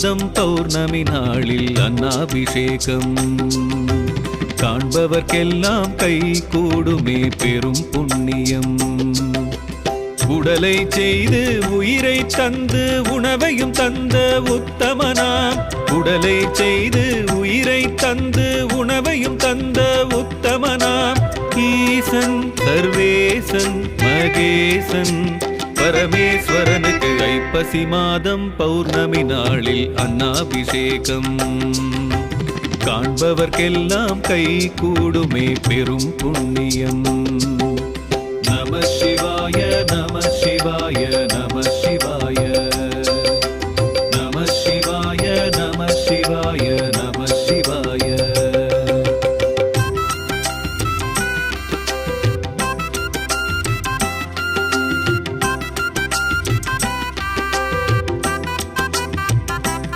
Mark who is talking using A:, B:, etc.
A: மாதம் பௌர்ணமி நாளில் அன்னாபிஷேகம் காண்பவர்க்கெல்லாம் கை கூடுமே பெரும் புண்ணியம். உடலை செய்து உயிரை தந்து உணவையும் தந்த உத்தமனாம். உடலை செய்து உயிரை தந்து உணவையும் தந்த உத்தமனாம். ஈசன் சர்வேசன் மகேசன் பரமேஸ்வரனுக்கு ஐப்பசி மாதம் பௌர்ணமி நாளில் அன்னாபிஷேகம் காண்பவர்க்கெல்லாம் கை கூடுமே பெரும் புண்ணியம்.